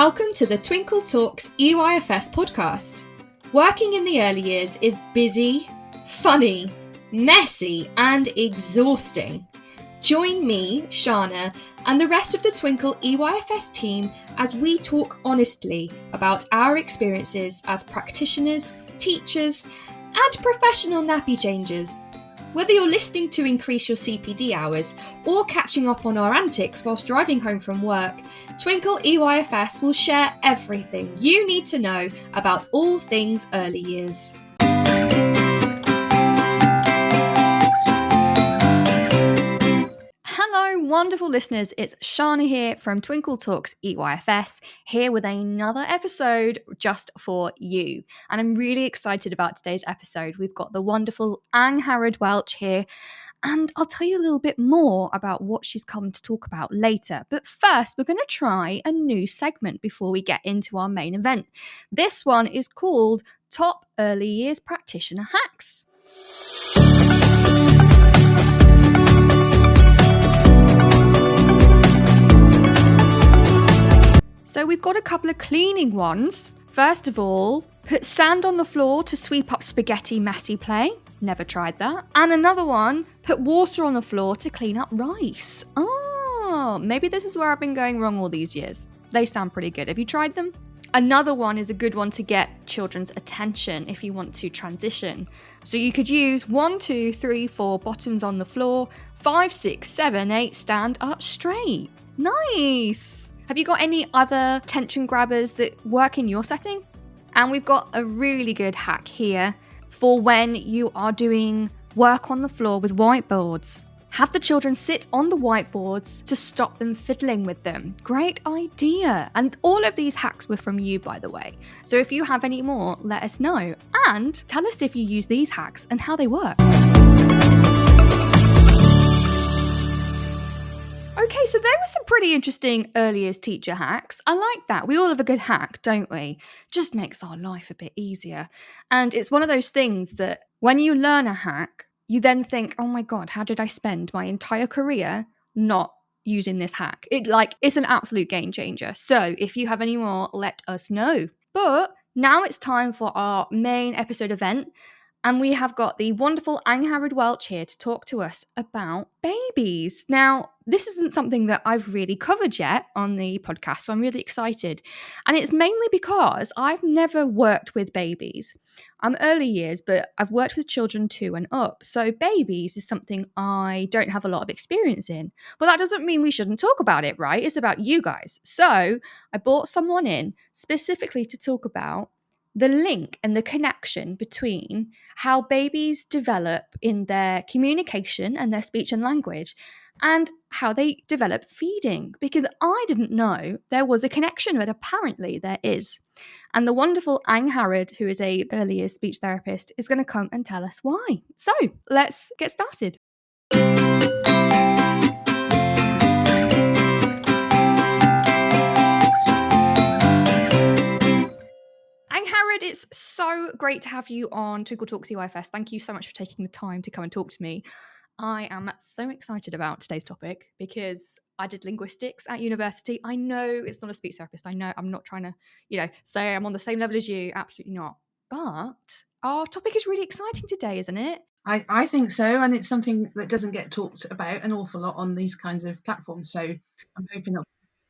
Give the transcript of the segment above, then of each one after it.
Welcome to the Twinkle Talks EYFS podcast. Working in the early years is busy, funny, messy, and exhausting. Join me, Shana, and the rest of the Twinkle EYFS team as we talk honestly about our experiences as practitioners, teachers, and professional nappy changers. Whether you're listening to increase your CPD hours or catching up on our antics whilst driving home from work, Twinkle EYFS will share everything you need to know about all things early years. Hello, wonderful listeners. It's Shana here from Twinkle Talks EYFS, here with another episode just for you. And I'm really excited about today's episode. We've got the wonderful Angharad Welch here, and I'll tell you a little bit more about what she's come to talk about later. But first, we're going to try a new segment before we get into our main event. This one is called Top Early Years Practitioner Hacks. So we've got a couple of cleaning ones. First of all, put sand on the floor to sweep up spaghetti messy play. Never tried that. And another one, put water on the floor to clean up rice. Oh, maybe this is where I've been going wrong all these years. They sound pretty good. Have you tried them? Another one is a good one to get children's attention if you want to transition. So you could use 1, 2, 3, 4 bottoms on the floor, 5, 6, 7, 8 stand up straight. Nice. Have you got any other tension grabbers that work in your setting? And we've got a really good hack here for when you are doing work on the floor with whiteboards. Have the children sit on the whiteboards to stop them fiddling with them. Great idea. And all of these hacks were from you, by the way. So if you have any more, let us know. And tell us if you use these hacks and how they work. Okay, so there were some pretty interesting early years teacher hacks. I like that. We all have a good hack, don't we? Just makes our life a bit easier. And it's one of those things that when you learn a hack, you then think, oh my God, how did I spend my entire career not using this hack? It's an absolute game changer. So if you have any more, let us know. But now it's time for our main episode event. And we have got the wonderful Angharad Welch here to talk to us about babies. Now, this isn't something that I've really covered yet on the podcast, so I'm really excited. And it's mainly because I've never worked with babies. I'm early years, but I've worked with children 2 and up. So babies is something I don't have a lot of experience in. But that doesn't mean we shouldn't talk about it, right? It's about you guys. So I brought someone in specifically to talk about the link and the connection between how babies develop in their communication and their speech and language and how they develop feeding, because I didn't know there was a connection, but apparently there is. And the wonderful Angharad, who is a early years speech therapist, is going to come and tell us why. So let's get started. Angharad, it's so great to have you on Twinkle Talks EYFS. Thank you so much for taking the time to come and talk to me. I am so excited about today's topic because I did linguistics at university. I know it's not a speech therapist. I know I'm not trying to, say I'm on the same level as you. Absolutely not. But our topic is really exciting today, isn't it? I think so, and it's something that doesn't get talked about an awful lot on these kinds of platforms. So I'm hoping it'll be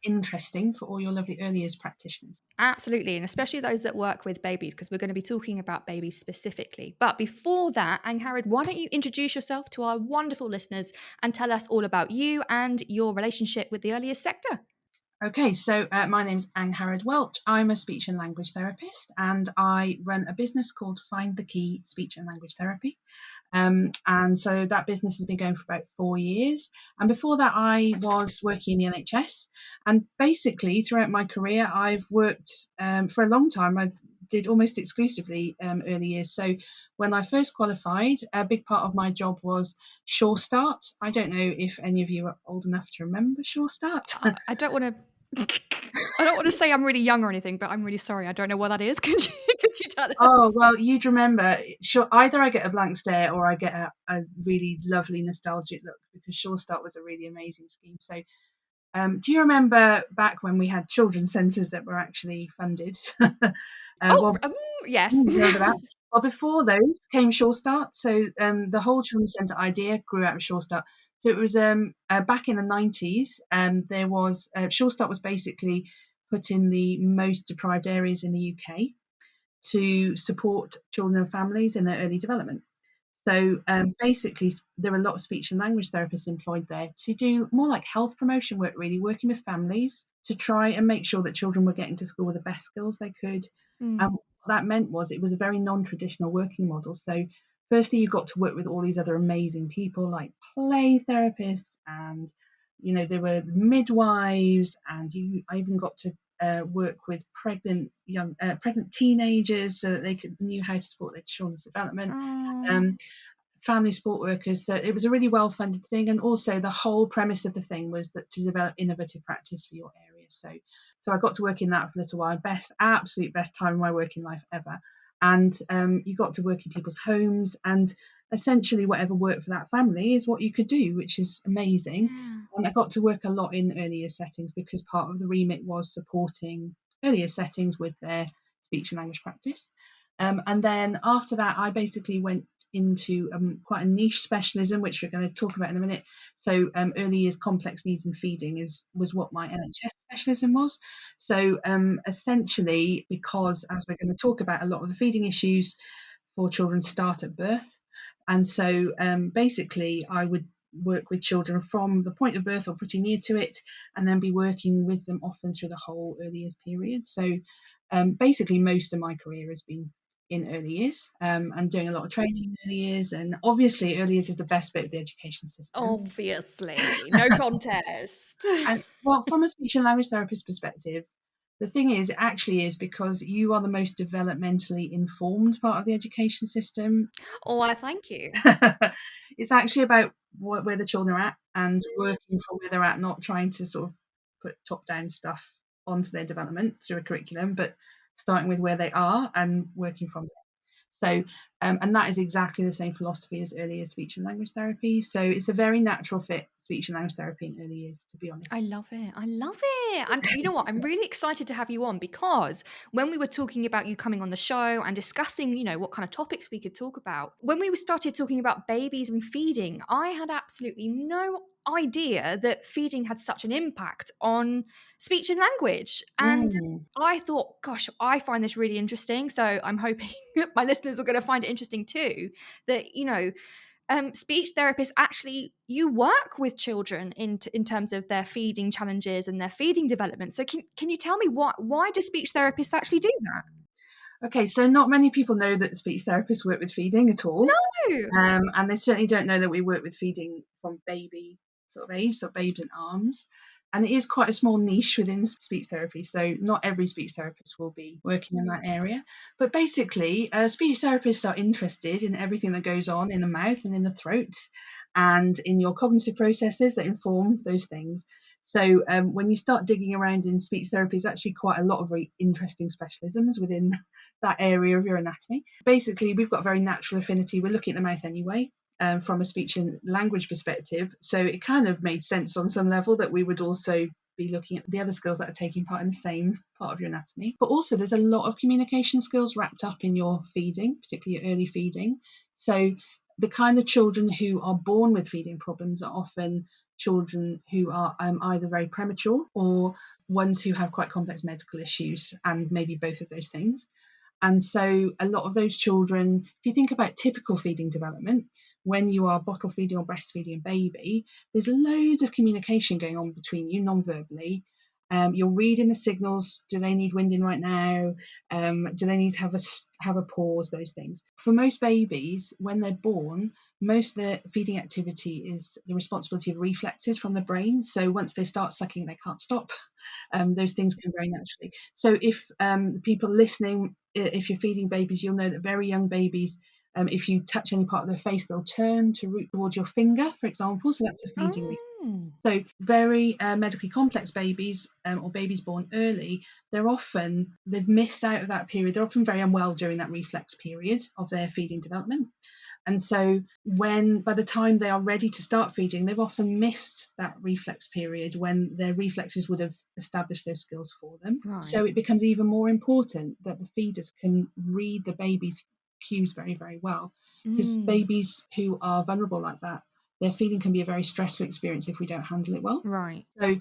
interesting for all your lovely early years practitioners. Absolutely, and especially those that work with babies, because we're going to be talking about babies specifically. But before that, Angharad, why don't you introduce yourself to our wonderful listeners and tell us all about you and your relationship with the early years sector? Okay, so my name's Angharad Welch. I'm a speech and language therapist, and I run a business called Find the Key Speech and Language Therapy. And so that business has been going for about 4 years. And before that, I was working in the NHS. And basically, throughout my career, I've worked for a long time. I did almost exclusively early years. So when I first qualified, a big part of my job was Sure Start. I don't know if any of you are old enough to remember Sure Start. I don't want to say I'm really young or anything, but I'm really sorry. I don't know what that is. Could you tell us? Oh, well, you'd remember. Sure, either I get a blank stare or I get a really lovely nostalgic look, because Sure Start was a really amazing scheme. So Do you remember back when we had children's centres that were actually funded? Oh, Well, yes. you remember that? Well, before those came Sure Start. So the whole children's centre idea grew out of Sure Start. So it was back in the 90s. There was Sure Start was basically put in the most deprived areas in the UK to support children and families in their early development. So basically, there are a lot of speech and language therapists employed there to do more like health promotion work, really, working with families to try and make sure that children were getting to school with the best skills they could. And Mm. what that meant was it was a very non-traditional working model. So firstly, you got to work with all these other amazing people like play therapists, and there were midwives, and I even got to work with pregnant teenagers so that they knew how to support their children's development. Oh, Um, Family support workers, that it was a really well funded thing, and also the whole premise of the thing was that to develop innovative practice for your area. So I got to work in that for a little while. Absolute best time of my working life ever. And you got to work in people's homes, and essentially whatever worked for that family is what you could do, which is amazing. yeah. And I got to work a lot in earlier settings because part of the remit was supporting earlier settings with their speech and language practice. And then after that, I basically went into quite a niche specialism, which we're going to talk about in a minute. So early years complex needs and feeding was what my NHS specialism was. So essentially, because as we're going to talk about, a lot of the feeding issues for children start at birth, and so basically I would work with children from the point of birth or pretty near to it, and then be working with them often through the whole early years period. So basically most of my career has been in early years, and doing a lot of training in early years. And obviously, early years is the best bit of the education system. Obviously, no contest. And well, from a speech and language therapist perspective, the thing is, it actually is because you are the most developmentally informed part of the education system. Oh, I thank you. It's actually about where the children are at and working from where they're at, not trying to sort of put top down stuff onto their development through a curriculum, but starting with where they are and working from there. So, and that is exactly the same philosophy as early years speech and language therapy. So it's a very natural fit, speech and language therapy in early years, to be honest. I love it. I love it. And you know what? I'm really excited to have you on because when we were talking about you coming on the show and discussing, what kind of topics we could talk about, when we started talking about babies and feeding, I had absolutely no idea that feeding had such an impact on speech and language. And Mm. I thought, gosh, I find this really interesting. So I'm hoping my listeners are going to find it interesting too. That, speech therapists actually you work with children in terms of their feeding challenges and their feeding development. So can you tell me why do speech therapists actually do that? Okay, so not many people know that speech therapists work with feeding at all. No. And they certainly don't know that we work with feeding from baby sort of age, so babes in arms. And it is quite a small niche within speech therapy, so not every speech therapist will be working in that area. But basically, speech therapists are interested in everything that goes on in the mouth and in the throat and in your cognitive processes that inform those things. So when you start digging around in speech therapy, there's actually quite a lot of very interesting specialisms within that area of your anatomy. Basically, we've got a very natural affinity. We're looking at the mouth anyway, from a speech and language perspective. So it kind of made sense on some level that we would also be looking at the other skills that are taking part in the same part of your anatomy. But also, there's a lot of communication skills wrapped up in your feeding, particularly your early feeding. So the kind of children who are born with feeding problems are often children who are either very premature or ones who have quite complex medical issues, and maybe both of those things. And so a lot of those children, if you think about typical feeding development, when you are bottle feeding or breastfeeding a baby, there's loads of communication going on between you non-verbally. You're reading the signals. Do they need winding right now? Do they need to have a pause? Those things. For most babies, when they're born, most of the feeding activity is the responsibility of reflexes from the brain. So once they start sucking, they can't stop. Those things come very naturally. So if people listening, if you're feeding babies, you'll know that very young babies, if you touch any part of their face, they'll turn to root towards your finger, for example. So that's a feeding reflex. Oh. So very medically complex babies, or babies born early, they've missed out of that period. They're often very unwell during that reflex period of their feeding development. And so by the time they are ready to start feeding, they've often missed that reflex period when their reflexes would have established those skills for them. Right. So it becomes even more important that the feeders can read the baby's cues very, very well. Because Mm. babies who are vulnerable like that, their feeding can be a very stressful experience if we don't handle it well. Right. So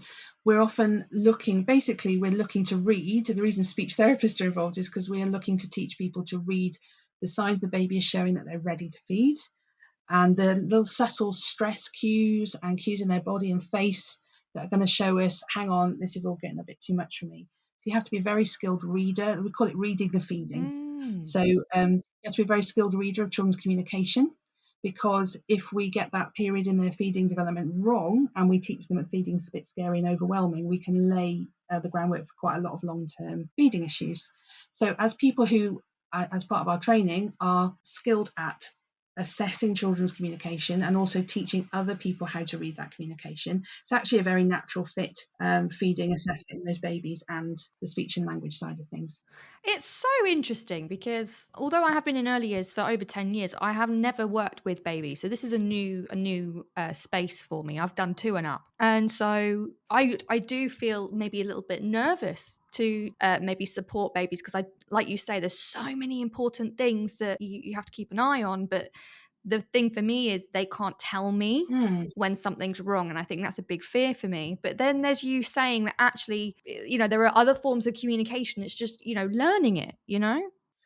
we're often we're looking to read. The reason speech therapists are involved is because we are looking to teach people to read the signs the baby is showing that they're ready to feed, and the little subtle stress cues and cues in their body and face that are going to show us, hang on, this is all getting a bit too much for me. So you have to be a very skilled reader. We call it reading the feeding. Mm. So you have to be a very skilled reader of children's communication, because if we get that period in their feeding development wrong and we teach them that feeding's a bit scary and overwhelming, we can lay the groundwork for quite a lot of long-term feeding issues. So as people who, as part of our training, are skilled at assessing children's communication and also teaching other people how to read that communication, it's actually a very natural fit, feeding assessment in those babies and the speech and language side of things. It's so interesting because although I have been in early years for over 10 years, I have never worked with babies. So this is a new space for me. I've done two and up. And so I do feel maybe a little bit nervous to maybe support babies because I, like you say, there's so many important things that you have to keep an eye on. But the thing for me is they can't tell me Hmm. when something's wrong, and I think that's a big fear for me. But then there's you saying that actually, there are other forms of communication. It's just, learning it.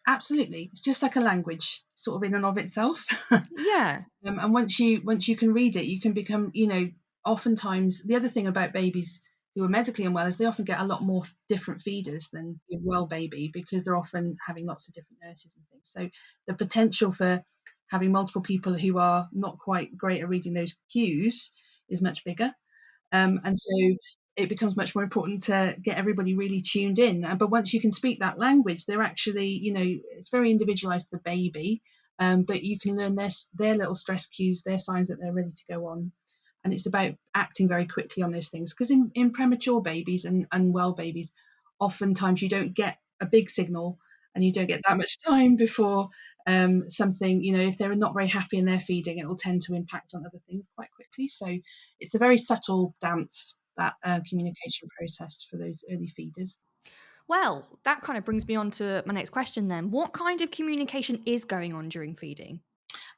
Absolutely, it's just like a language, sort of in and of itself. Yeah. And once you can read it, you can become, oftentimes the other thing about babies who are medically unwell is they often get a lot more different feeders than a well baby, because they're often having lots of different nurses and things. So the potential for having multiple people who are not quite great at reading those cues is much bigger. And so it becomes much more important to get everybody really tuned in. But once you can speak that language, they're actually, it's very individualized to the baby, but you can learn their little stress cues, their signs that they're ready to go on. And it's about acting very quickly on those things. Because in premature babies and unwell babies, oftentimes you don't get a big signal and you don't get that much time before something, if they're not very happy in their feeding, it will tend to impact on other things quite quickly. So it's a very subtle dance, that communication process for those early feeders. Well, that kind of brings me on to my next question then. What kind of communication is going on during feeding?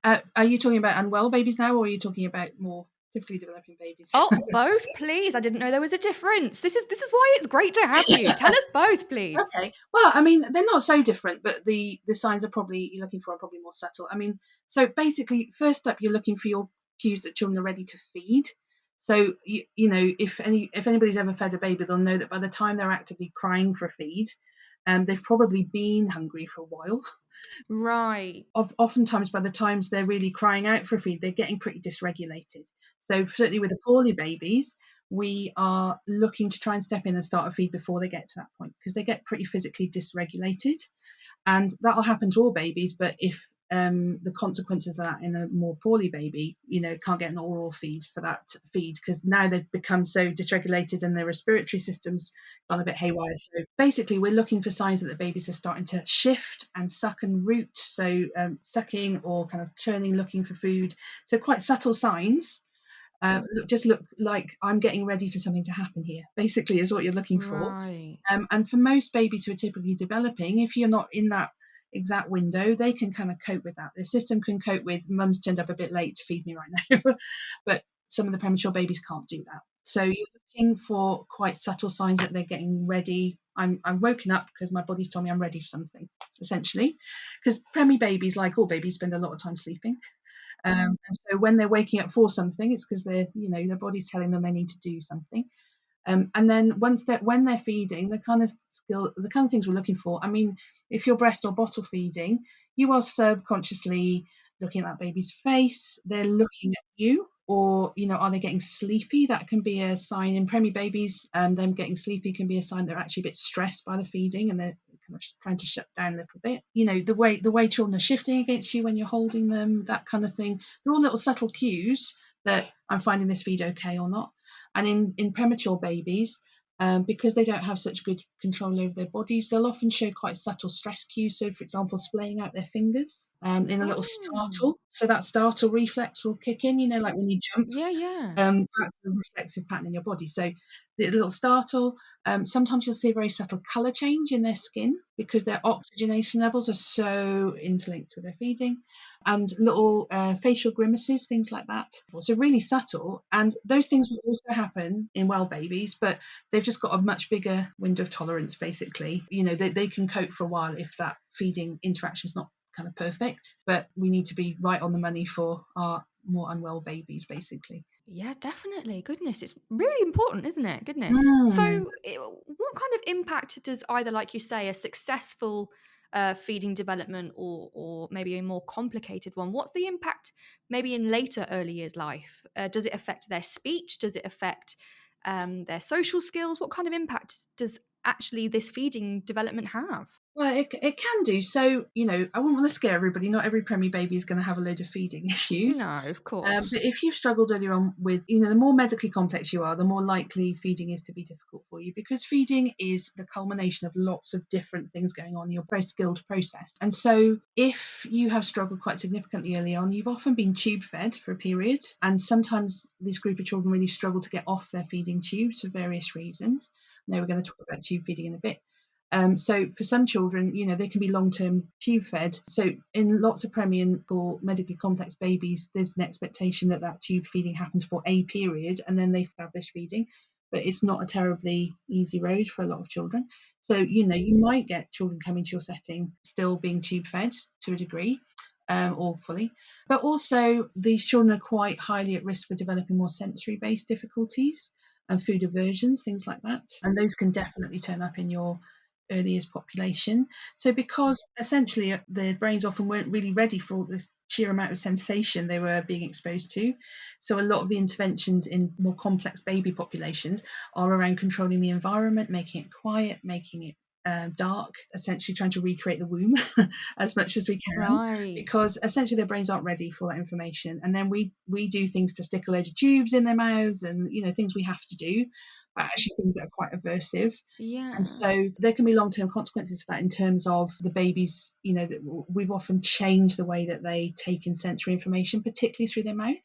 Are you talking about unwell babies now, or are you talking about more typically developing babies? Oh, both, please. I didn't know there was a difference. This is why it's great to have you. Tell us both, please. Okay. Well, I mean, they're not so different, but the signs are probably you're looking for are probably more subtle. I mean, so basically, first up, you're looking for your cues that children are ready to feed. So if anybody's ever fed a baby, they'll know that by the time they're actively crying for a feed, they've probably been hungry for a while. Right. Oftentimes, by the times they're really crying out for a feed, they're getting pretty dysregulated. So certainly with the poorly babies, we are looking to try and step in and start a feed before they get to that point, because they get pretty physically dysregulated. And that'll happen to all babies, but if the consequences of that in a more poorly baby, can't get an oral feed for that feed, because now they've become so dysregulated and their respiratory system's gone a bit haywire. So basically, we're looking for signs that the babies are starting to shift and suck and root. So sucking or kind of turning, looking for food. So quite subtle signs. Look like I'm getting ready for something to happen here, basically, is what you're looking for. Right. And for most babies who are typically developing, if you're not in that exact window, they can kind of cope with that. The system can cope with mum's turned up a bit late to feed me right now. But some of the premature babies can't do that. So you're looking for quite subtle signs that they're getting ready. I'm woken up because my body's told me I'm ready for something, essentially. Because preemie babies, like all babies, spend a lot of time sleeping. And so when they're waking up for something, it's because their body's telling them they need to do something. And then when they're feeding, the kind of things we're looking for. I mean, if you're breast or bottle feeding, you are subconsciously looking at that baby's face. They're looking at you, or are they getting sleepy? That can be a sign in preemie babies. Them getting sleepy can be a sign they're actually a bit stressed by the feeding and they're kind of trying to shut down a little bit. The way children are shifting against you when you're holding them, that kind of thing. They're all little subtle cues that I'm finding this feed okay or not. And in premature babies, because they don't have such good control over their bodies, they'll often show quite subtle stress cues. So, for example, splaying out their fingers in a little Oh. startle. So that startle reflex will kick in, like when you jump. Yeah, yeah. That's a reflexive pattern in your body. So the little startle, sometimes you'll see a very subtle colour change in their skin because their oxygenation levels are so interlinked with their feeding, and little facial grimaces, things like that. So really subtle, and those things will also happen in well babies, but they've just got a much bigger window of tolerance, basically. They can cope for a while if that feeding interaction is not kind of perfect, but we need to be right on the money for our more unwell babies, basically. Yeah, definitely. Goodness, it's really important, isn't it? Goodness. So, Mm. what kind of impact does either, like you say, a successful feeding development or maybe a more complicated one? What's the impact maybe in later early years life? Does it affect their speech? Does it affect their social skills? What kind of impact does actually this feeding development have? Well, it can do. So, I wouldn't want to scare everybody. Not every preemie baby is going to have a load of feeding issues. No, of But course. if you've struggled earlier on with, the more medically complex you are, the more likely feeding is to be difficult for you, because feeding is the culmination of lots of different things going on in your very skilled process. And so if you have struggled quite significantly early on, you've often been tube fed for a period. And sometimes this group of children really struggle to get off their feeding tubes for various reasons. Now we're going to talk about tube feeding in a bit. So for some children, they can be long-term tube fed. So in lots of premium for medically complex babies, there's an expectation that tube feeding happens for a period and then they establish feeding. But it's not a terribly easy road for a lot of children. So, you might get children coming to your setting still being tube fed to a degree, or fully. But also, these children are quite highly at risk for developing more sensory-based difficulties and food aversions, things like that. And those can definitely turn up in your earliest population. So because essentially their brains often weren't really ready for the sheer amount of sensation they were being exposed to. So a lot of the interventions in more complex baby populations are around controlling the environment, making it quiet, making it dark, essentially trying to recreate the womb as much as we can, Right. because essentially their brains aren't ready for that information. And then we do things to stick a load of tubes in their mouths and things we have to do, but actually things that are quite aversive. And Yeah. so there can be long-term consequences for that in terms of the babies, that we've often changed the way that they take in sensory information, particularly through their mouth,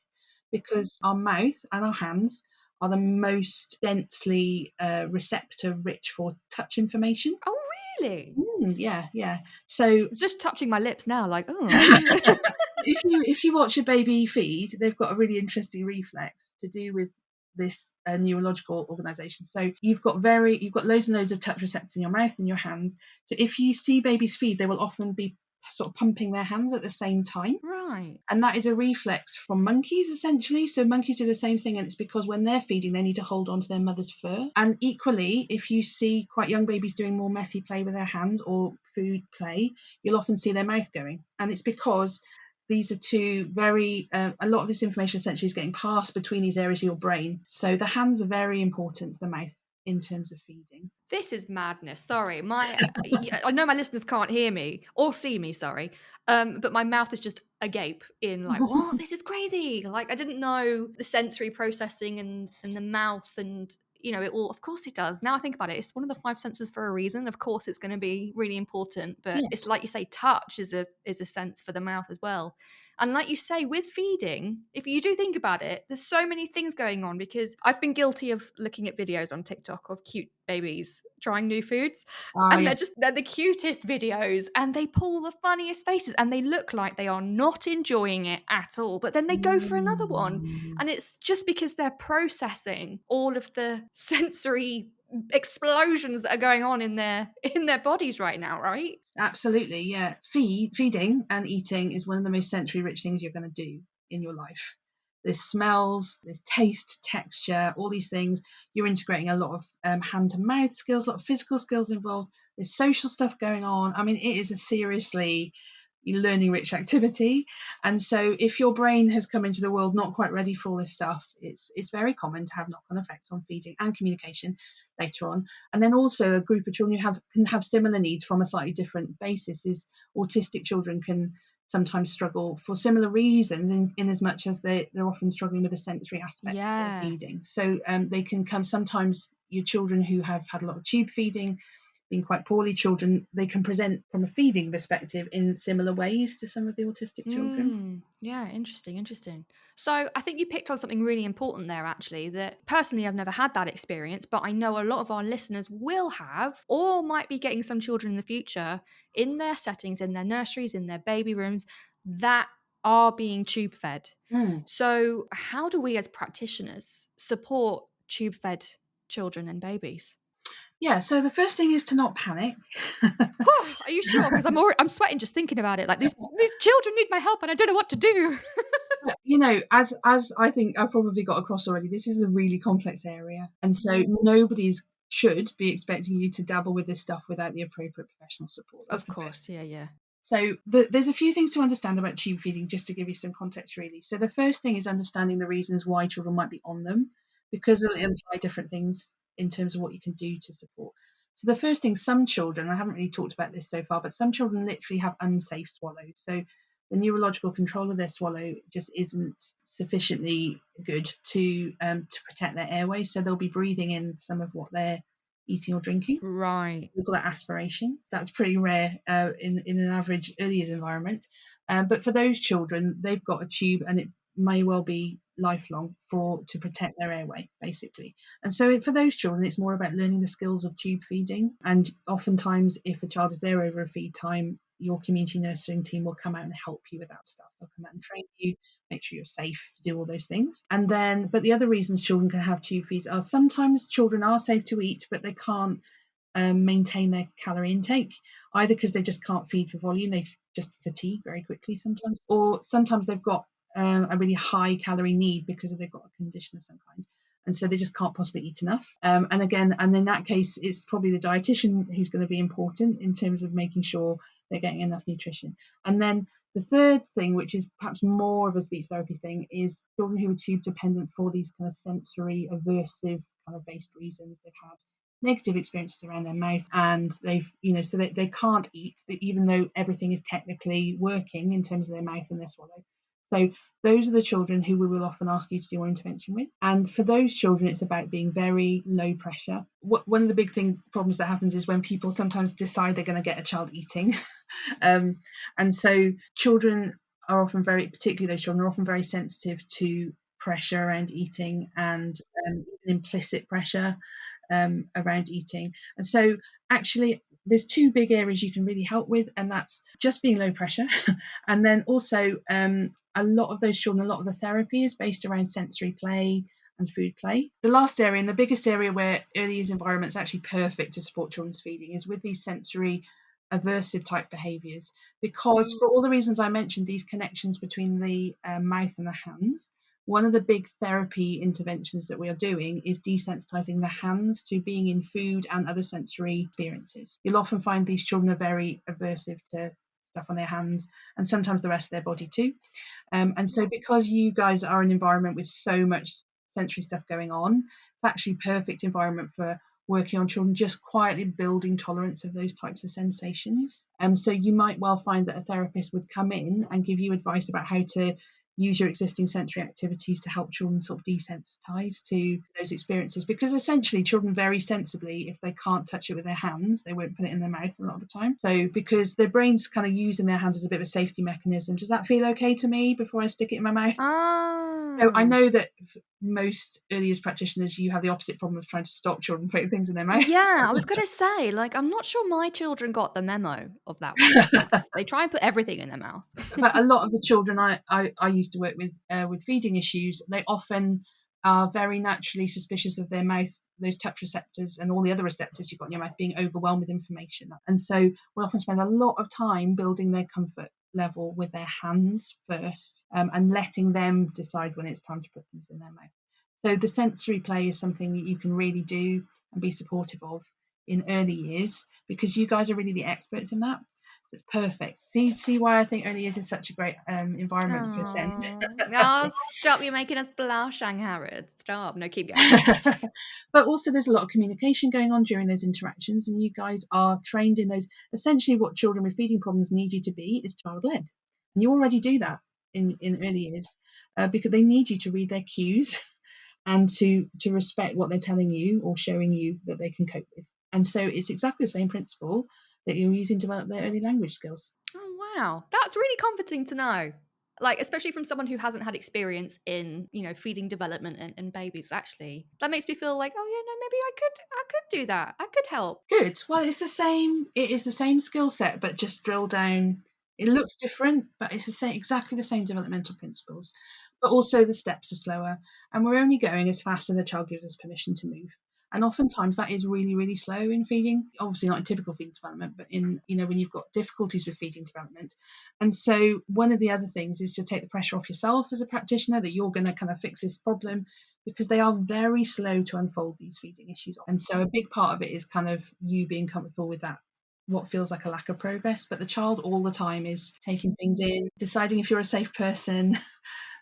because our mouth and our hands are the most densely receptor rich for touch information. Oh, really? Yeah, yeah. So Just touching my lips now, like, oh, I didn't. if you watch a baby feed, they've got a really interesting reflex to do with this neurological organization. So you've got loads and loads of touch receptors in your mouth and your hands. So if you see babies feed, they will often be sort of pumping their hands at the same time. Right. And that is a reflex from monkeys, essentially. So monkeys do the same thing, and it's because when they're feeding, they need to hold on to their mother's fur. And equally, if you see quite young babies doing more messy play with their hands or food play, you'll often see their mouth going. And it's because these are two very, a lot of this information essentially is getting passed between these areas of your brain. So the hands are very important to the mouth in terms of feeding. This is madness. Sorry. I know my listeners can't hear me or see me, sorry. But my mouth is just agape in like, what? This is crazy. Like I didn't know the sensory processing and the mouth and it all, of course it does. Now I think about it, it's one of the five senses for a reason. Of course it's going to be really important, but it's Yes. like you say, touch is a sense for the mouth as well. And like you say, with feeding, if you do think about it, there's so many things going on because I've been guilty of looking at videos on TikTok of cute babies trying new foods. Ah, And yes. they're the cutest videos and they pull the funniest faces and they look like they are not enjoying it at all. But then they go for another one. Mm. And it's just because they're processing all of the sensory explosions that are going on in their bodies right now, right? Absolutely, yeah. Feeding and eating is one of the most sensory rich things you're going to do in your life. There's smells, there's taste, texture, all these things. You're integrating a lot of hand to mouth skills, a lot of physical skills involved. There's social stuff going on. I mean, it is a seriously learning rich activity. And so if your brain has come into the world not quite ready for all this stuff, it's very common to have knock-on effects on feeding and communication later on. And then also a group of children who can have similar needs from a slightly different basis is autistic children can sometimes struggle for similar reasons in as much as they're often struggling with the sensory aspect of Yeah. feeding. So they can come sometimes, your children who have had a lot of tube feeding being quite poorly children, they can present from a feeding perspective in similar ways to some of the autistic children. Yeah, interesting. So I think you picked on something really important there, actually, that personally I've never had that experience, but I know a lot of our listeners will have, or might be getting some children in the future in their settings, in their nurseries, in their baby rooms, that are being tube fed. Mm. So how do we as practitioners support tube fed children and babies? Yeah, so the first thing is to not panic. Are you sure? Because I'm sweating just thinking about it. Like these children need my help, and I don't know what to do. But, as I think I've probably got across already, this is a really complex area, and so nobody's should be expecting you to dabble with this stuff without the appropriate professional support. That's Of the first course, thing. yeah. So there's a few things to understand about tube feeding, just to give you some context, really. So the first thing is understanding the reasons why children might be on them, because it'll imply different things in terms of what you can do to support. So the first thing, some children, I haven't really talked about this so far, but some children literally have unsafe swallows. So the neurological control of their swallow just isn't sufficiently good to protect their airway. So they'll be breathing in some of what they're eating or drinking. Right. We call that aspiration. That's pretty rare in an average early years environment. But for those children, they've got a tube, and it may well be lifelong to protect their airway, basically. And so for those children, it's more about learning the skills of tube feeding. And oftentimes, if a child is there over a feed time, your community nursing team will come out and help you with that stuff. They'll come out and train you, make sure you're safe to do all those things. And then, but the other reasons children can have tube feeds are sometimes children are safe to eat, but they can't maintain their calorie intake, either because they just can't feed for volume, they just fatigue very quickly sometimes, or sometimes they've got a really high calorie need because they've got a condition of some kind. And so they just can't possibly eat enough. And in that case, it's probably the dietitian who's going to be important in terms of making sure they're getting enough nutrition. And then the third thing, which is perhaps more of a speech therapy thing, is children who are tube dependent for these kind of sensory aversive kind of based reasons. They've had negative experiences around their mouth, and so they can't eat, even though everything is technically working in terms of their mouth and their swallow. So those are the children who we will often ask you to do our intervention with. And for those children, it's about being very low pressure. One of the big problems that happens is when people sometimes decide they're going to get a child eating. And so children are often particularly those children are often very sensitive to pressure around eating, and even implicit pressure around eating. And so actually there's two big areas you can really help with, and that's just being low pressure. And then also a lot of those children, a lot of the therapy is based around sensory play and food play. The last area, and the biggest area where early years environment is actually perfect to support children's feeding, is with these sensory aversive type behaviours, because for all the reasons I mentioned, these connections between the mouth and the hands, one of the big therapy interventions that we are doing is desensitizing the hands to being in food and other sensory experiences. You'll often find these children are very aversive to stuff on their hands, and sometimes the rest of their body too. And so because you guys are an environment with so much sensory stuff going on, it's actually perfect environment for working on children just quietly building tolerance of those types of sensations. So you might well find that a therapist would come in and give you advice about how to use your existing sensory activities to help children sort of desensitize to those experiences, because essentially children very sensibly, if they can't touch it with their hands, they won't put it in their mouth a lot of the time. So because their brain's kind of using their hands as a bit of a safety mechanism, does that feel okay to me before I stick it in my mouth? So I know that most early years practitioners, you have the opposite problem of trying to stop children putting things in their mouth. Yeah, I was going to say, like, I'm not sure my children got the memo of that one, because they try and put everything in their mouth. But a lot of the children I used to work with feeding issues, they often are very naturally suspicious of their mouth, those touch receptors and all the other receptors you've got in your mouth being overwhelmed with information. And so we often spend a lot of time building their comfort level with their hands first, and letting them decide when it's time to put things in their mouth. So the sensory play is something that you can really do and be supportive of in early years, because you guys are really the experts in that. It's perfect. See why I think early years is such a great environment for send. Oh, stop! You're making us blush, Angharad. Stop. No, keep going. But also there's a lot of communication going on during those interactions, and you guys are trained in those. Essentially what children with feeding problems need you to be is child-led, and you already do that in early years, because they need you to read their cues and to respect what they're telling you or showing you that they can cope with. And so it's exactly the same principle that you're using to develop their early language skills. Oh, wow. That's really comforting to know. Like, especially from someone who hasn't had experience in, feeding development and babies, actually. That makes me feel like, oh yeah, no, maybe I could do that. I could help. Good. Well, it's the same. It is the same skill set, but just drilled down. It looks different, but it's the same, exactly the same developmental principles. But also the steps are slower, and we're only going as fast as the child gives us permission to move. And oftentimes that is really, really slow in feeding. Obviously not in typical feeding development, but in when you've got difficulties with feeding development. And so one of the other things is to take the pressure off yourself as a practitioner that you're going to kind of fix this problem, because they are very slow to unfold these feeding issues. And so a big part of it is kind of you being comfortable with that, what feels like a lack of progress, but the child all the time is taking things in, deciding if you're a safe person,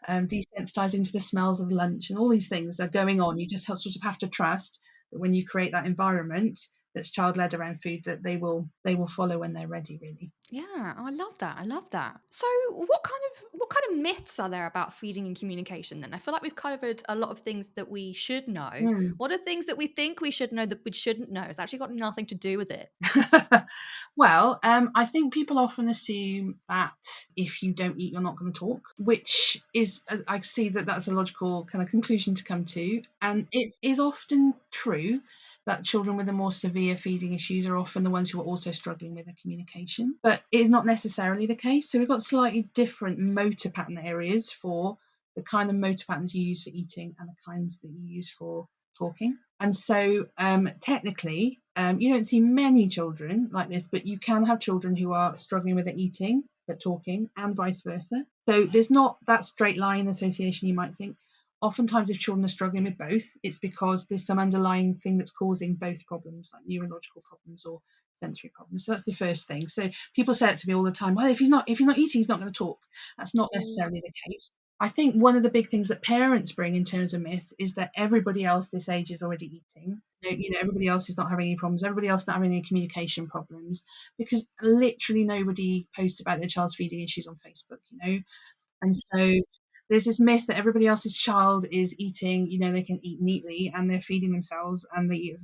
desensitizing to the smells of lunch, and all these things are going on. You just sort of have to trust that when you create that environment that's child-led around food, that they will follow when they're ready, really. Yeah, I love that. I love that. So, what kind of myths are there about feeding and communication then? I feel like we've covered a lot of things that we should know. Mm. What are things that we think we should know that we shouldn't know? It's actually got nothing to do with it. Well, I think people often assume that if you don't eat, you're not going to talk, which is, I see that that's a logical kind of conclusion to come to. And it is often true that children with the more severe feeding issues are often the ones who are also struggling with their communication, but it is not necessarily the case. So we've got slightly different motor pattern areas for the kind of motor patterns you use for eating and the kinds that you use for talking. And so technically, you don't see many children like this, but you can have children who are struggling with their eating but talking, and vice versa. So there's not that straight line association you might think. Oftentimes, if children are struggling with both, it's because there's some underlying thing that's causing both problems, like neurological problems or sensory problems. So that's the first thing. So people say it to me all the time. Well, if he's not eating, he's not going to talk. That's not necessarily the case. I think one of the big things that parents bring in terms of myths is that everybody else this age is already eating. Everybody else is not having any problems. Everybody else not having any communication problems, because literally nobody posts about their child's feeding issues on Facebook. And so there's this myth that everybody else's child is eating, they can eat neatly and they're feeding themselves, and they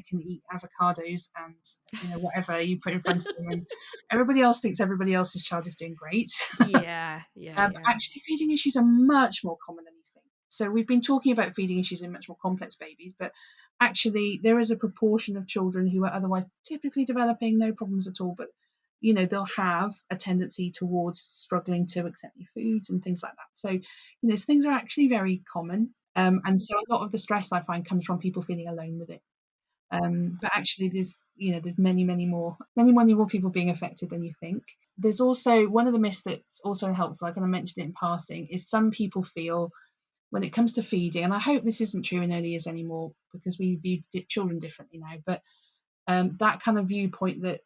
can eat avocados and, whatever you put in front of them. And everybody else thinks everybody else's child is doing great. Yeah, yeah, But yeah. actually, feeding issues are much more common than you think. So we've been talking about feeding issues in much more complex babies, but actually there is a proportion of children who are otherwise typically developing no problems at all, but they'll have a tendency towards struggling to accept new foods and things like that. So things are actually very common, and so a lot of the stress I find comes from people feeling alone with it. But actually, there's many more people being affected than you think. There's also one of the myths that's also helpful, I kind of mentioned it in passing, is some people feel when it comes to feeding, and I hope this isn't true in early years anymore because we view children differently now, but that kind of viewpoint that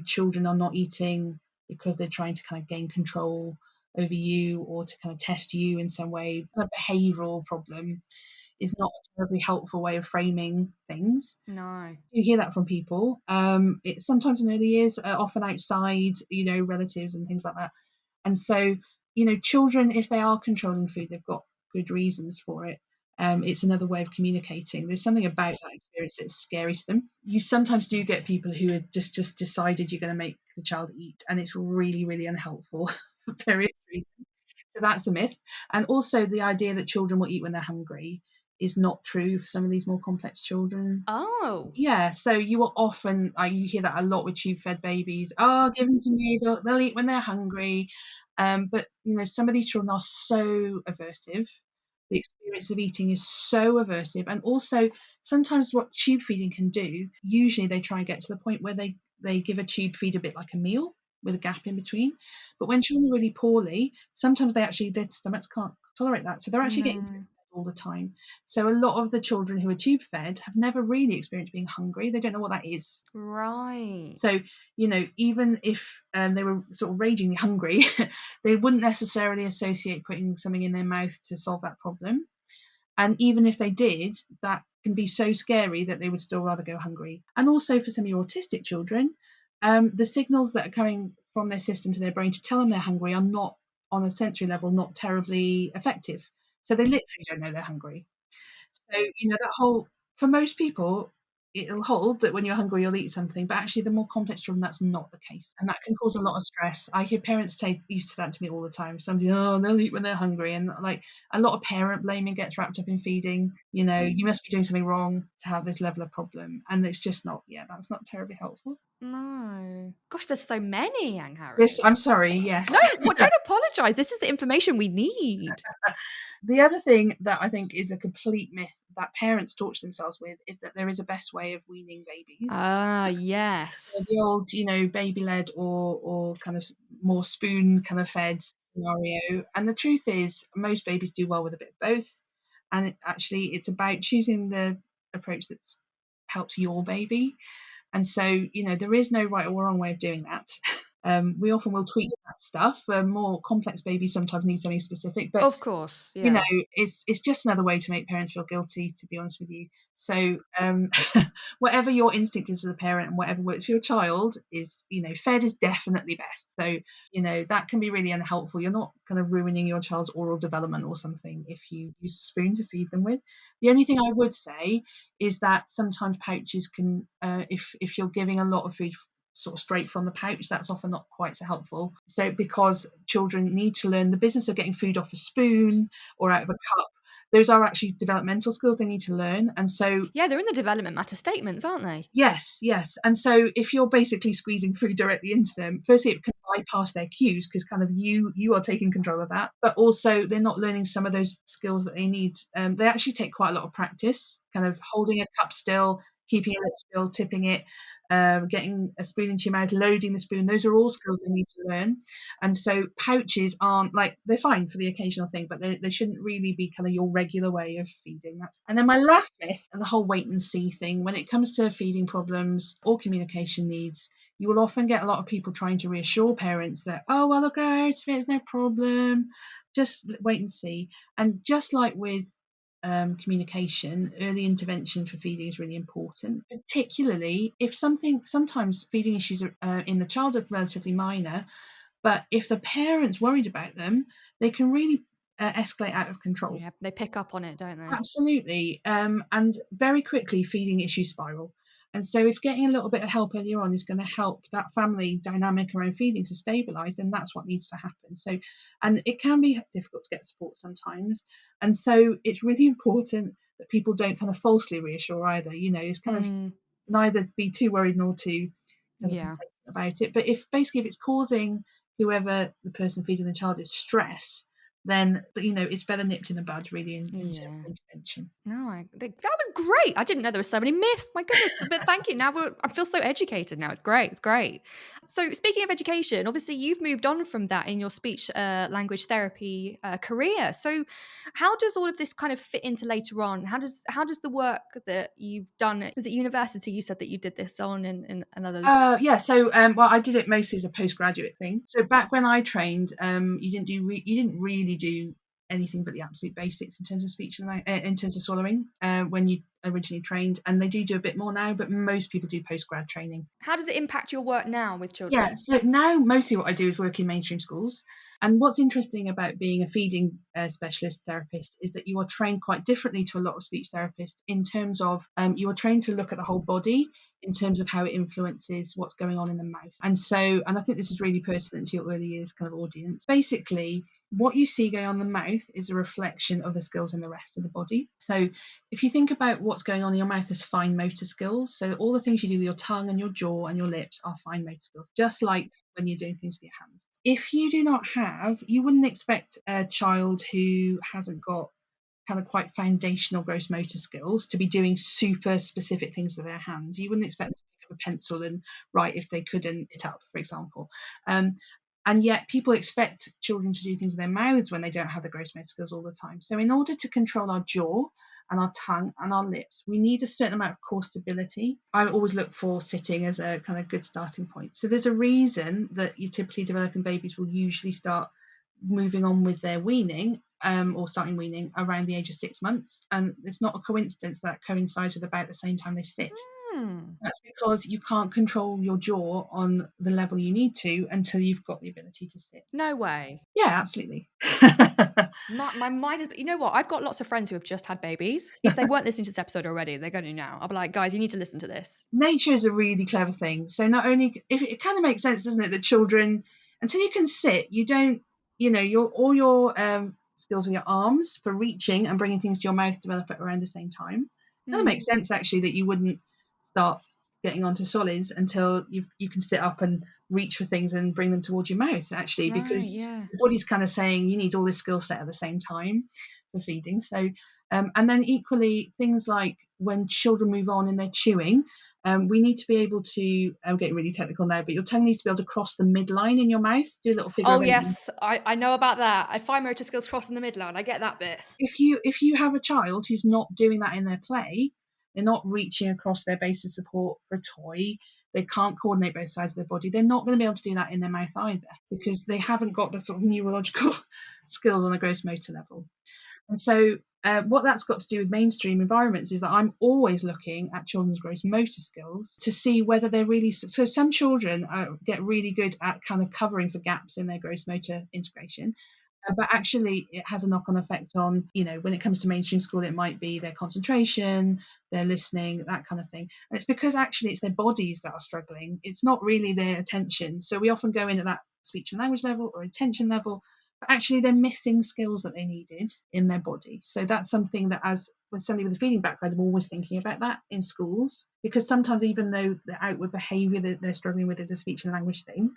children are not eating because they're trying to kind of gain control over you or to kind of test you in some way, a behavioural problem, is not a terribly helpful way of framing things. No. You hear that from people. It's sometimes in early years, often outside, relatives and things like that. And so, children, if they are controlling food, they've got good reasons for it. It's another way of communicating. There's something about that experience that's scary to them. You sometimes do get people who have just decided you're going to make the child eat, and it's really, really unhelpful for various reasons. So that's a myth. And also the idea that children will eat when they're hungry is not true for some of these more complex children. Oh. Yeah, so you will often you hear that a lot with tube-fed babies. Oh, give them to me. They'll eat when they're hungry. But some of these children are so aversive. The experience of eating is so aversive, and also sometimes what tube feeding can do. Usually, they try and get to the point where they give a tube feed a bit like a meal with a gap in between. But when children are really poorly, sometimes their stomachs can't tolerate that, so they're actually getting No. all the time. So a lot of the children who are tube fed have never really experienced being hungry. They don't know what that is. Right. So, even if they were sort of ragingly hungry, they wouldn't necessarily associate putting something in their mouth to solve that problem. And even if they did, that can be so scary that they would still rather go hungry. And also for some of your autistic children, the signals that are coming from their system to their brain to tell them they're hungry are not, on a sensory level, not terribly effective. So they literally don't know they're hungry. So, that whole, for most people, it'll hold that when you're hungry you'll eat something, but actually the more complex children that's not the case, and that can cause a lot of stress. I hear parents say used to that to me all the time. Somebody, oh, they'll eat when they're hungry, and like a lot of parent blaming gets wrapped up in feeding. You must be doing something wrong to have this level of problem, and it's just not. Yeah, that's not terribly helpful. No. Gosh, there's so many, This, Angharad. I'm sorry. Yes. No, well, don't apologise. This is the information we need. The other thing that I think is a complete myth that parents torture themselves with is that there is a best way of weaning babies. Ah, The yes. old, baby led or kind of more spoon kind of fed scenario. And the truth is, most babies do well with a bit of both. And it's about choosing the approach that helps your baby. And so, there is no right or wrong way of doing that. We often will tweak that stuff. More complex babies sometimes need something specific, but Of course, yeah. it's just another way to make parents feel guilty, to be honest with you. So whatever your instinct is as a parent and whatever works for your child is, fed is definitely best. So that can be really unhelpful. You're not kind of ruining your child's oral development or something if you use a spoon to feed them with. The only thing I would say is that sometimes pouches can, if you're giving a lot of food sort of straight from the pouch, that's often not quite so helpful. So because children need to learn the business of getting food off a spoon or out of a cup, those are actually developmental skills they need to learn. And so Yeah, they're in the development matter statements, aren't they? yes, yes. And so if you're basically squeezing food directly into them, firstly it can bypass their cues because kind of you are taking control of that, but also they're not learning some of those skills that they need. They actually take quite a lot of practice, kind of holding a cup still, keeping your lip still, tipping it, getting a spoon into your mouth, loading the spoon. Those are all skills they need to learn. And so pouches aren't like, they're fine for the occasional thing, but they shouldn't really be kind of your regular way of feeding. And then my last myth, and the whole wait and see thing, when it comes to feeding problems or communication needs, you will often get a lot of people trying to reassure parents that, oh, well, they'll grow out of it, it's no problem, just wait and see. And just like with communication, early intervention for feeding is really important, particularly if sometimes feeding issues are, in the child are relatively minor, but if the parent's worried about them, they can really escalate out of control. Yeah, they pick up on it, don't they? Absolutely. And very quickly, feeding issues spiral. And so, if getting a little bit of help earlier on is going to help that family dynamic around feeding to stabilize, then that's what needs to happen. So, and it can be difficult to get support sometimes. And so, it's really important that people don't kind of falsely reassure either. It's kind of Mm, neither be too worried nor too kind of yeah, complacent about it. But if it's causing whoever the person feeding the child is stress, then it's better nipped in the bud really in terms yeah. of intervention. No, that was great. I didn't know there were so many myths. My goodness, but thank you. Now I feel so educated now. It's great. It's great. So speaking of education, obviously you've moved on from that in your speech language therapy career. So how does all of this kind of fit into later on? How does the work that you've done? Was it university? You said that you did this on and others. Yeah, so well, I did it mostly as a postgraduate thing. So back when I trained, you didn't really do anything but the absolute basics in terms of speech and in terms of swallowing when you originally trained, and they do a bit more now, but most people do postgrad training. How does it impact your work now with Yeah, children? so now mostly what I do is work in mainstream schools. And what's interesting about being a feeding specialist therapist is that you are trained quite differently to a lot of speech therapists in terms of you are trained to look at the whole body in terms of how it influences what's going on in the mouth. And I think this is really pertinent to your early years kind of audience. Basically, what you see going on in the mouth is a reflection of the skills in the rest of the body. So if you think about what's going on in your mouth as fine motor skills, so all the things you do with your tongue and your jaw and your lips are fine motor skills, just like when you're doing things with your hands. If you do not have, you wouldn't expect a child who hasn't got kind of quite foundational gross motor skills to be doing super specific things with their hands. You wouldn't expect them to pick up a pencil and write if they couldn't it up, for example. Um, and yet people expect children to do things with their mouths when they don't have the gross motor skills all the time. So in order to control our jaw and our tongue and our lips, we need a certain amount of core stability. I always look for sitting as a kind of good starting point. So there's a reason that you typically developing babies will usually start moving on with their weaning or starting weaning around the age of 6 months. And it's not a coincidence that coincides with about the same time they sit. That's because you can't control your jaw on the level you need to until you've got the ability to sit. No way. Yeah, absolutely. My mind is, you know what? I've got lots of friends who have just had babies. If they weren't listening to this episode already, they're going to now. I'll be like, guys, you need to listen to this. Nature is a really clever thing. So not only if it kind of makes sense, doesn't it, that children, until you can sit, you don't, your skills with your arms for reaching and bringing things to your mouth develop at around the same time. That makes sense actually that you wouldn't start getting onto solids until you can sit up and reach for things and bring them towards your mouth actually, Right, because yeah. the body's kind of saying you need all this skill set at the same time for feeding. So and then equally things like when children move on in their chewing, we need to be able to, I'm getting really technical now, but your tongue needs to be able to cross the midline in your mouth, do a little figure Oh, of 8. yes. I know about that. I find motor skills crossing the midline. I get that bit. If you have a child who's not doing that in their play, they're not reaching across their base of support for a toy, they can't coordinate both sides of their body, they're not going to be able to do that in their mouth either because they haven't got the sort of neurological skills on a gross motor level. And so what that's got to do with mainstream environments is that I'm always looking at children's gross motor skills to see whether they're really. So some children get really good at kind of covering for gaps in their gross motor integration. But actually, it has a knock-on effect on, when it comes to mainstream school, it might be their concentration, their listening, that kind of thing. And it's because actually it's their bodies that are struggling. It's not really their attention. So we often go in at that speech and language level or attention level, but actually they're missing skills that they needed in their body. So that's something that, as with somebody with a feeding background, I'm always thinking about that in schools, because sometimes even though the outward behaviour that they're struggling with is a speech and language thing,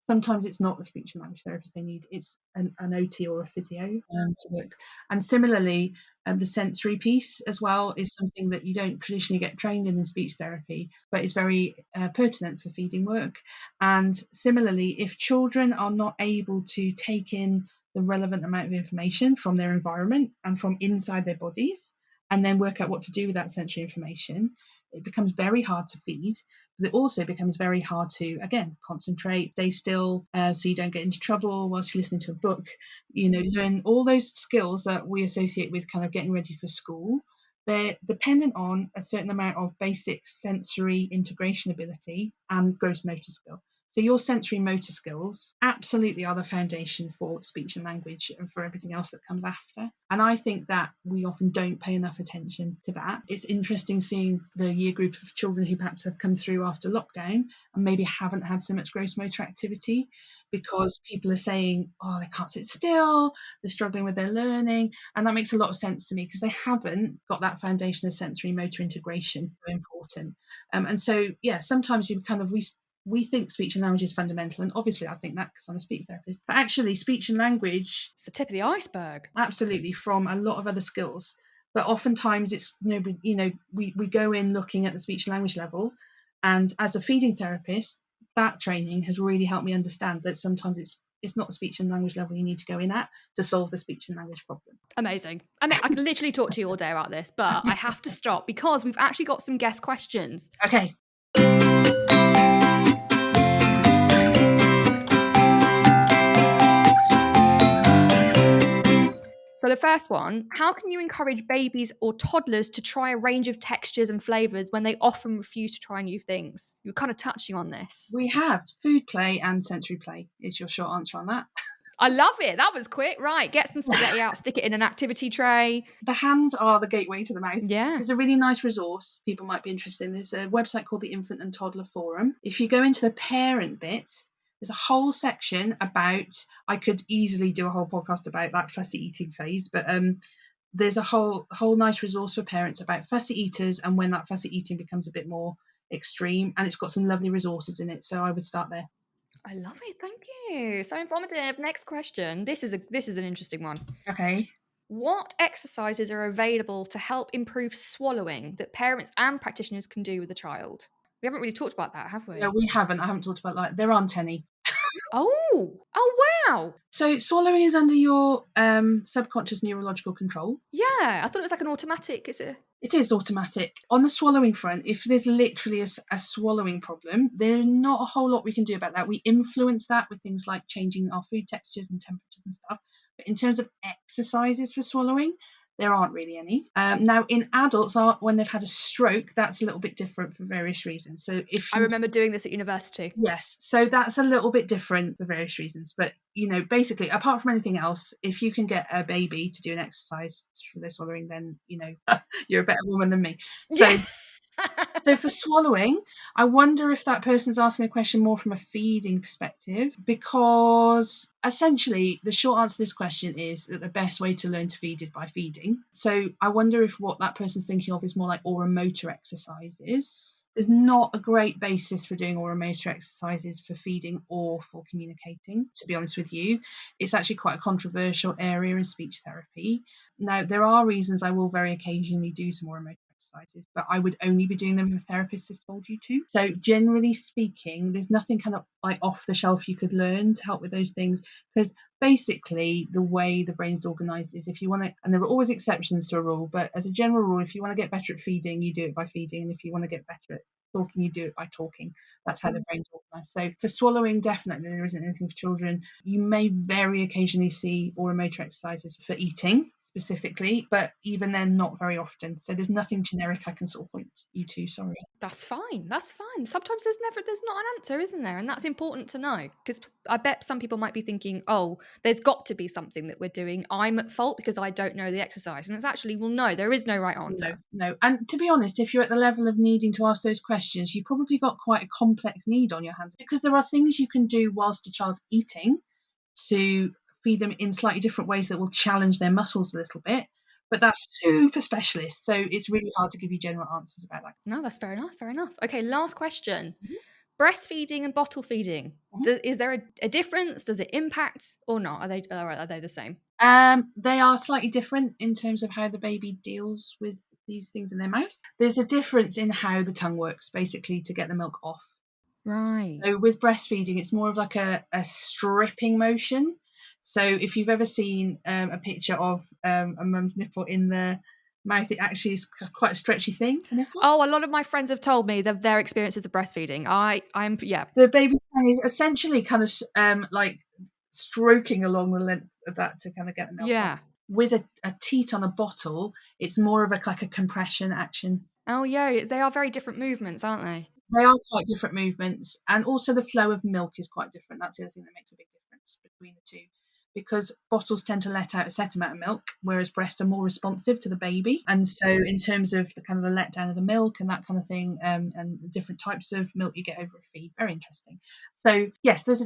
sometimes it's not the speech and language therapist they need, it's an OT or a physio to work. And similarly, the sensory piece as well is something that you don't traditionally get trained in speech therapy, but is very pertinent for feeding work. And similarly, if children are not able to take in the relevant amount of information from their environment and from inside their bodies, and then work out what to do with that sensory information, it becomes very hard to feed. But it also becomes very hard to, again, concentrate, stay still, so you don't get into trouble whilst you're listening to a book, learn all those skills that we associate with kind of getting ready for school. They're dependent on a certain amount of basic sensory integration ability and gross motor skill. So your sensory motor skills absolutely are the foundation for speech and language and for everything else that comes after. And I think that we often don't pay enough attention to that. It's interesting seeing the year group of children who perhaps have come through after lockdown and maybe haven't had so much gross motor activity because people are saying, oh, they can't sit still, they're struggling with their learning. And that makes a lot of sense to me because they haven't got that foundation of sensory motor integration. So important. And so, yeah, sometimes you kind of, we think speech and language is fundamental, and obviously I think that because I'm a speech therapist, but actually speech and language, it's the tip of the iceberg. Absolutely, from a lot of other skills. But oftentimes it's we go in looking at the speech and language level, and as a feeding therapist, that training has really helped me understand that sometimes it's not the speech and language level you need to go in at to solve the speech and language problem. Amazing. I mean, I could literally talk to you all day about this, but I have to stop because we've actually got some guest questions. Okay. So the first one, how can you encourage babies or toddlers to try a range of textures and flavours when they often refuse to try new things? You're kind of touching on this. We have food play and sensory play is your short answer on that. I love it. That was quick. Right. Get some spaghetti out, stick it in an activity tray. The hands are the gateway to the mouth. Yeah. There's a really nice resource people might be interested in. There's a website called the Infant and Toddler Forum. If you go into the parent bit, there's a whole section about, I could easily do a whole podcast about that fussy eating phase, but there's a whole nice resource for parents about fussy eaters and when that fussy eating becomes a bit more extreme, and it's got some lovely resources in it, so I would start there. I love it. Thank you. So informative. Next question. This is an interesting one. Okay. What exercises are available to help improve swallowing that parents and practitioners can do with a child? We haven't really talked about that, have we? No, we haven't. I haven't talked about there aren't any. Oh wow. So swallowing is under your subconscious neurological control. Yeah, I thought it was like an automatic. Is it? It is automatic. On the swallowing front, if there's literally a swallowing problem, there's not a whole lot we can do about that. We influence that with things like changing our food textures and temperatures and stuff. But in terms of exercises for swallowing, There aren't really any. Now, in adults, when they've had a stroke, that's a little bit different for various reasons. So I remember doing this at university. yes, so that's a little bit different for various reasons. But, basically, apart from anything else, if you can get a baby to do an exercise for their swallowing, then, you're a better woman than me. So, Yeah. so for swallowing, I wonder if that person's asking a question more from a feeding perspective, because essentially the short answer to this question is that the best way to learn to feed is by feeding. So I wonder if what that person's thinking of is more like oromotor exercises. There's not a great basis for doing oromotor exercises for feeding or for communicating, to be honest with you. It's actually quite a controversial area in speech therapy. Now, there are reasons I will very occasionally do some oromotor exercises, but I would only be doing them if a therapist has told you to. So generally speaking, there's nothing kind of like off the shelf you could learn to help with those things, because basically the way the brain's organized is, if you want to, and there are always exceptions to a rule, but as a general rule, if you want to get better at feeding, you do it by feeding, and if you want to get better at talking, you do it by talking. That's how the brain's organized. So for swallowing, definitely there isn't anything for children. You may very occasionally see oromotor exercises for eating specifically, but even then, not very often. So there's nothing generic I can sort of point you to. Sorry. That's fine. That's fine. Sometimes there's not an answer, isn't there? And that's important to know, because I bet some people might be thinking, oh, there's got to be something that we're doing. I'm at fault because I don't know the exercise. And it's actually, well, no, there is no right answer. No. And to be honest, if you're at the level of needing to ask those questions, you've probably got quite a complex need on your hands, because there are things you can do whilst a child's eating to feed them in slightly different ways that will challenge their muscles a little bit. But that's super specialist, so it's really hard to give you general answers about that. No, that's fair enough. Fair enough. Okay, last question. Mhm. Breastfeeding and bottle feeding. Mhm. Is there a difference? Does it impact or not? Are they the same? They are slightly different in terms of how the baby deals with these things in their mouth. There's a difference in how the tongue works, basically, to get the milk off. Right. So with breastfeeding, it's more of like a stripping motion. So if you've ever seen a picture of a mum's nipple in the mouth, it actually is quite a stretchy thing, a nipple. Oh, a lot of my friends have told me that their experiences of breastfeeding. I'm yeah. The baby's tongue is essentially kind of like stroking along the length of that to kind of get the milk off. Yeah. With a teat on a bottle, it's more of like a compression action. Oh, yeah. They are very different movements, aren't they? They are quite different movements, and also the flow of milk is quite different. That's the other thing that makes a big difference between the two, because bottles tend to let out a set amount of milk, whereas breasts are more responsive to the baby. And so in terms of the kind of the letdown of the milk and that kind of thing, and the different types of milk you get over a feed, very interesting. So yes, there's a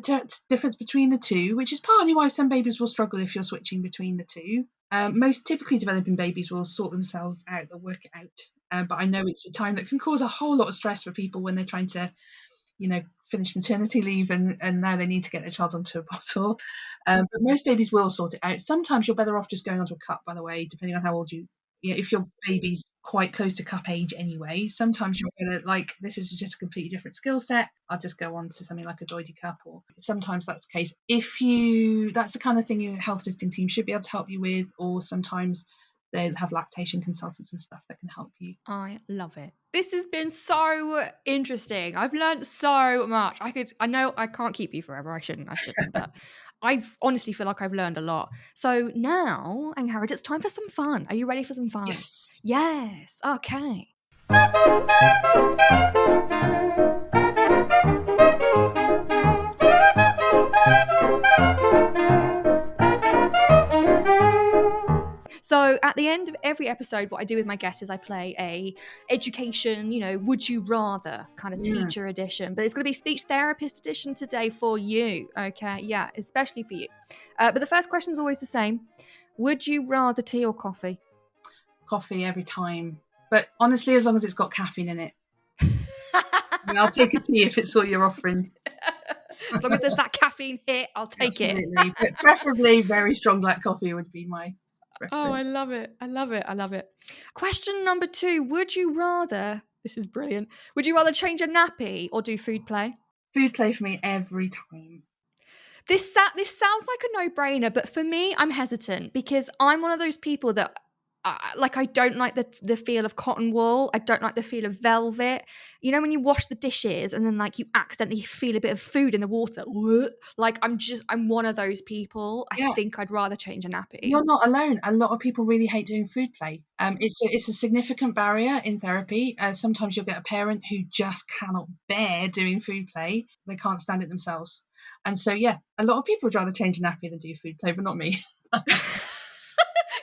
difference between the two, which is partly why some babies will struggle if you're switching between the two. Most typically developing babies will sort themselves out, they'll work it out. But I know it's a time that can cause a whole lot of stress for people when they're trying to, finish maternity leave and now they need to get their child onto a bottle. But most babies will sort it out. Sometimes you're better off just going onto a cup, by the way, depending on how old if your baby's quite close to cup age anyway. Sometimes you're better, like, this is just a completely different skill set, I'll just go on to something like a doily cup, or sometimes that's the case. That's the kind of thing your health visiting team should be able to help you with, or sometimes they have lactation consultants and stuff that can help you. I love it. This has been so interesting. I've learned so much. I know I can't keep you forever. I shouldn't, but I've honestly feel like I've learned a lot. So now, Angharad, it's time for some fun. Are you ready for some fun? Yes. Yes. Okay. So at the end of every episode, what I do with my guests is I play a education, would you rather kind of teacher edition, but it's going to be speech therapist edition today for you. Okay. Yeah. Especially for you. But the first question is always the same. Would you rather tea or coffee? Coffee every time. But honestly, as long as it's got caffeine in it. I'll take a tea if it's what you're offering. As long as there's that caffeine hit, I'll take Absolutely. it. But preferably very strong black coffee would be my preference. Oh, I love it. I love it. I love it. Question number 2. Would you rather, this is brilliant, would you rather change a nappy or do food play? Food play for me every time. This sounds like a no-brainer, but for me, I'm hesitant because I'm one of those people that like I don't like the feel of cotton wool. I don't like the feel of velvet. You know when you wash the dishes and then like you accidentally feel a bit of food in the water. Like I'm one of those people. I Yeah. think I'd rather change a nappy. You're not alone. A lot of people really hate doing food play. It's a significant barrier in therapy. Sometimes you'll get a parent who just cannot bear doing food play. They can't stand it themselves. And so, yeah, a lot of people would rather change a nappy than do food play, but not me.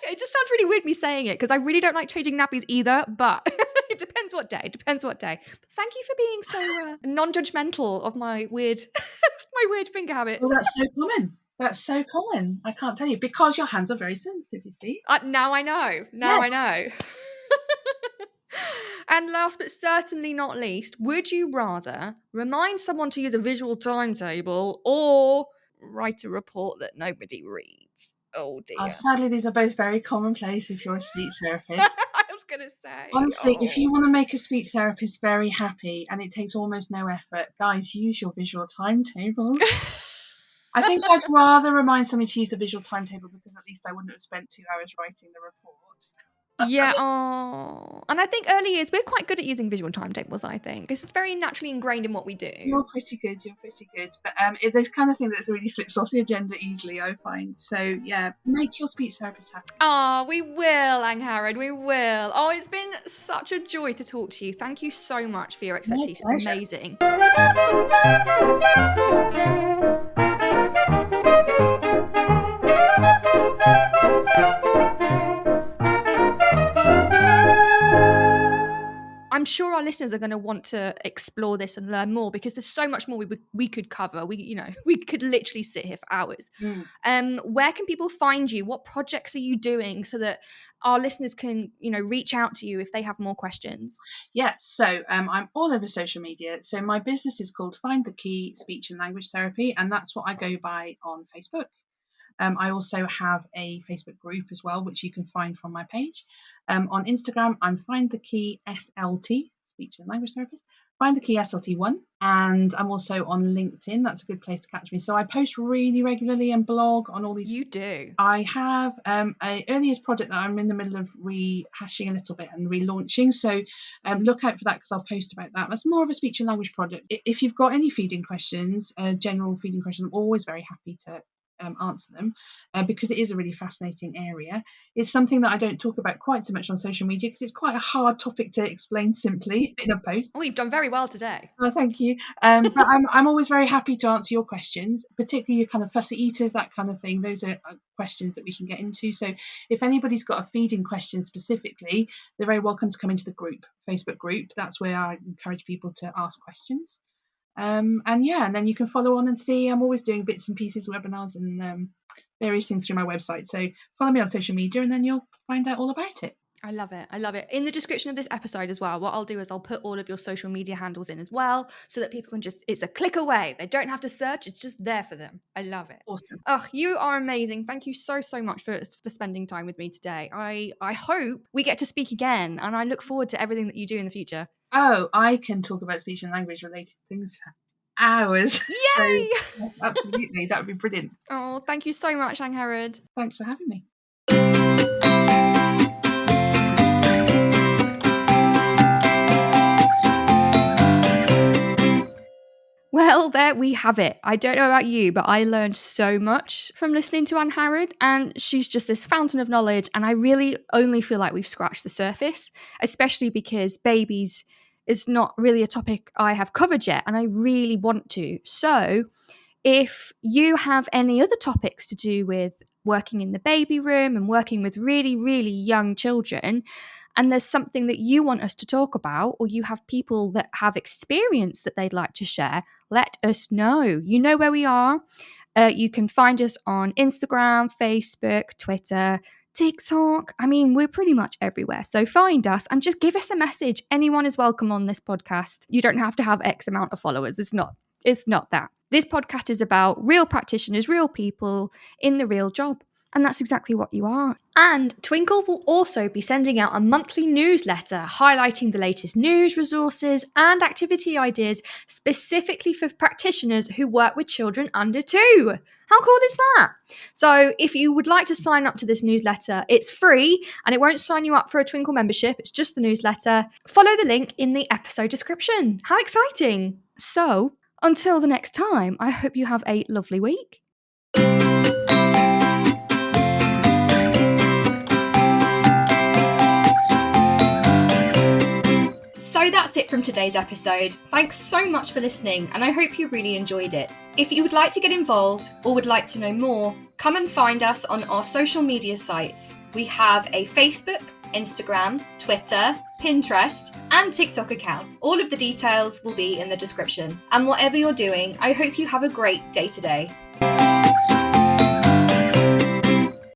It just sounds really weird me saying it because I really don't like changing nappies either, but it depends what day. But thank you for being so non-judgmental of my weird my weird finger habits. Well, that's so common. That's so common. I can't tell you because your hands are very sensitive, you see. Now I know. Yes. And last but certainly not least, would you rather remind someone to use a visual timetable or write a report that nobody reads? Oh dear. Sadly, these are both very commonplace if you're a speech therapist. I was going to say. Honestly, if you want to make a speech therapist very happy and it takes almost no effort, guys, use your visual timetable. I think I'd rather remind somebody to use a visual timetable because at least I wouldn't have spent 2 hours writing the report. Yeah, and I think early years we're quite good at using visual timetables. I think it's very naturally ingrained in what we do. You're pretty good. But there's kind of thing that really slips off the agenda easily, I find. So yeah, make your speech therapist happy. Oh, we will, Angharad, we will. Oh, it's been such a joy to talk to you. Thank you so much for your expertise. It's amazing. I'm sure our listeners are going to want to explore this and learn more because there's so much more we could cover. We could literally sit here for hours. Where can people find you? What projects are you doing so that our listeners can, reach out to you if they have more questions? Yeah, so I'm all over social media. So my business is called Find the Key Speech and Language Therapy, and that's what I go by on Facebook. I also have a Facebook group as well, which you can find from my page. On Instagram, I'm Find the Key SLT, Speech and Language Therapist. Find the Key SLT1. And I'm also on LinkedIn. That's a good place to catch me. So I post really regularly and blog on all these. You do. I have an earliest project that I'm in the middle of rehashing a little bit and relaunching. So look out for that because I'll post about that. That's more of a speech and language project. If you've got any feeding questions, general feeding questions, I'm always very happy to answer them because it is a really fascinating area. It's something that I don't talk about quite so much on social media because it's quite a hard topic to explain simply in a post. Oh, you've done very well today. Oh, thank you. But I'm always very happy to answer your questions, particularly your kind of fussy eaters, that kind of thing. Those are questions that we can get into. So if anybody's got a feeding question specifically, they're very welcome to come into the Facebook group. That's where I encourage people to ask questions. And then you can follow on and see I'm always doing bits and pieces, webinars and various things through my website. So follow me on social media and then you'll find out all about it. I love it. In the description of this episode as well, what I'll do is I'll put all of your social media handles in as well so that people can it's a click away. They don't have to search. It's just there for them. I love it. Awesome. Oh, you are amazing. Thank you so much for spending time with me today. I hope we get to speak again and I look forward to everything that you do in the future. Oh, I can talk about speech and language related things for hours. Yay! So, yes, absolutely. That would be brilliant. Oh, thank you so much, Angharad. Thanks for having me. Well, there we have it. I don't know about you, but I learned so much from listening to Angharad, and she's just this fountain of knowledge, and I really only feel like we've scratched the surface, especially because babies is not really a topic I have covered yet, and I really want to. So if you have any other topics to do with working in the baby room and working with really, really young children, and there's something that you want us to talk about, or you have people that have experience that they'd like to share, let us know. You know where we are. You can find us on Instagram, Facebook, Twitter, TikTok. I mean, we're pretty much everywhere. So find us and just give us a message. Anyone is welcome on this podcast. You don't have to have X amount of followers. It's not that. This podcast is about real practitioners, real people in the real job. And that's exactly what you are. And Twinkle will also be sending out a monthly newsletter highlighting the latest news, resources, and activity ideas specifically for practitioners who work with children under 2. How cool is that? So if you would like to sign up to this newsletter, it's free and it won't sign you up for a Twinkle membership. It's just the newsletter. Follow the link in the episode description. How exciting! So until the next time, I hope you have a lovely week. So that's it from today's episode. Thanks so much for listening, and I hope you really enjoyed it. If you would like to get involved or would like to know more, come and find us on our social media sites. We have a Facebook, Instagram, Twitter, Pinterest, and TikTok account. All of the details will be in the description. And whatever you're doing, I hope you have a great day today.